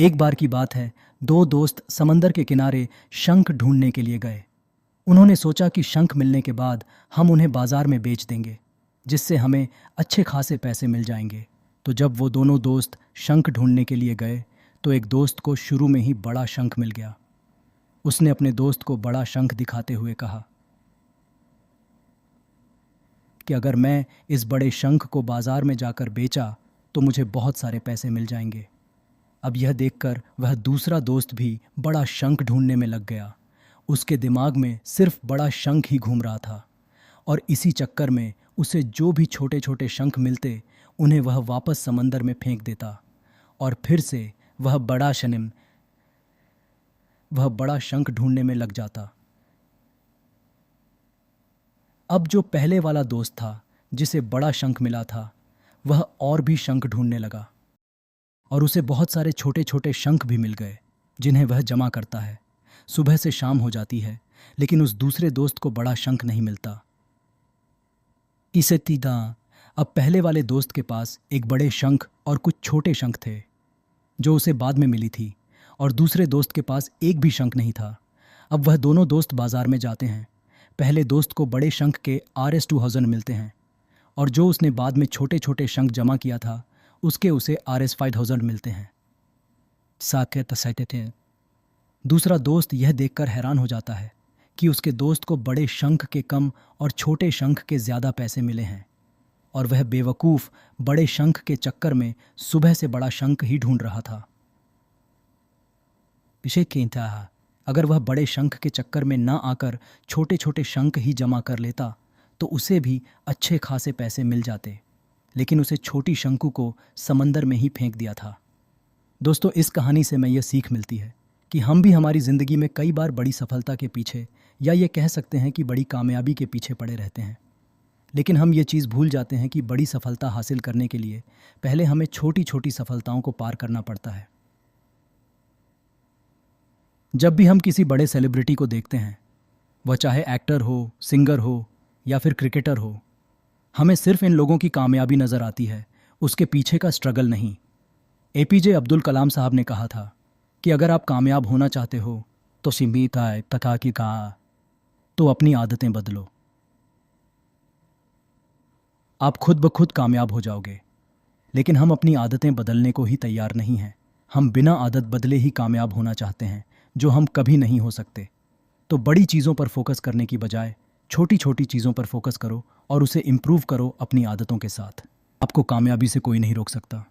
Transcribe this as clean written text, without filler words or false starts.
एक बार की बात है, दो दोस्त समंदर के किनारे शंख ढूंढने के लिए गए। उन्होंने सोचा कि शंख मिलने के बाद हम उन्हें बाजार में बेच देंगे, जिससे हमें अच्छे खासे पैसे मिल जाएंगे। तो जब वो दोनों दोस्त शंख ढूंढने के लिए गए तो एक दोस्त को शुरू में ही बड़ा शंख मिल गया। उसने अपने दोस्त को बड़ा शंख दिखाते हुए कहा कि अगर मैं इस बड़े शंख को बाजार में जाकर बेचा तो मुझे बहुत सारे पैसे मिल जाएंगे। अब यह देखकर वह दूसरा दोस्त भी बड़ा शंख ढूंढने में लग गया। उसके दिमाग में सिर्फ बड़ा शंख ही घूम रहा था और इसी चक्कर में उसे जो भी छोटे छोटे शंख मिलते उन्हें वह वापस समंदर में फेंक देता और फिर से वह बड़ा शंख ढूंढने में लग जाता। अब जो पहले वाला दोस्त था जिसे बड़ा शंख मिला था, वह और भी शंख ढूंढने लगा और उसे बहुत सारे छोटे छोटे शंख भी मिल गए जिन्हें वह जमा करता है। सुबह से शाम हो जाती है लेकिन उस दूसरे दोस्त को बड़ा शंख नहीं मिलता। इसे तीदा अब पहले वाले दोस्त के पास एक बड़े शंख और कुछ छोटे शंख थे जो उसे बाद में मिली थी, और दूसरे दोस्त के पास एक भी शंख नहीं था। अब वह दोनों दोस्त बाजार में जाते हैं। पहले दोस्त को बड़े शंख के RS-2000 मिलते हैं और जो उसने बाद में छोटे छोटे शंख जमा किया था उसके उसे RS-5000 मिलते हैं। साकेत सहते थे। दूसरा दोस्त यह देखकर हैरान हो जाता है कि उसके दोस्त को बड़े शंख के कम और छोटे शंख के ज़्यादा पैसे मिले हैं, और वह बेवकूफ़ बड़े शंख के चक्कर में सुबह से बड़ा शंख ही ढूंढ रहा था। विषय क्या था, अगर वह बड़े शंख के चक्कर में ना आकर छोटे छोटे शंख ही जमा कर लेता तो उसे भी अच्छे खासे पैसे मिल जाते, लेकिन उसे छोटी शंकु को समंदर में ही फेंक दिया था। दोस्तों, इस कहानी से मैं ये सीख मिलती है कि हम भी हमारी ज़िंदगी में कई बार बड़ी सफलता के पीछे, या ये कह सकते हैं कि बड़ी कामयाबी के पीछे पड़े रहते हैं, लेकिन हम ये चीज़ भूल जाते हैं कि बड़ी सफलता हासिल करने के लिए पहले हमें छोटी छोटी सफलताओं को पार करना पड़ता है। जब भी हम किसी बड़े सेलिब्रिटी को देखते हैं, वह चाहे एक्टर हो, सिंगर हो या फिर क्रिकेटर हो, हमें सिर्फ इन लोगों की कामयाबी नज़र आती है, उसके पीछे का स्ट्रगल नहीं। APJ अब्दुल कलाम साहब ने कहा था कि अगर आप कामयाब होना चाहते हो तो सीमित आए तथा की कहा तो अपनी आदतें बदलो। आप खुद ब खुद कामयाब हो जाओगे, लेकिन हम अपनी आदतें बदलने को ही तैयार नहीं हैं। हम बिना आदत बदले ही कामयाब होना चाहते हैं, जो हम कभी नहीं हो सकते। तो बड़ी चीज़ों पर फोकस करने की बजाय छोटी छोटी चीज़ों पर फोकस करो और उसे इम्प्रूव करो अपनी आदतों के साथ। आपको कामयाबी से कोई नहीं रोक सकता।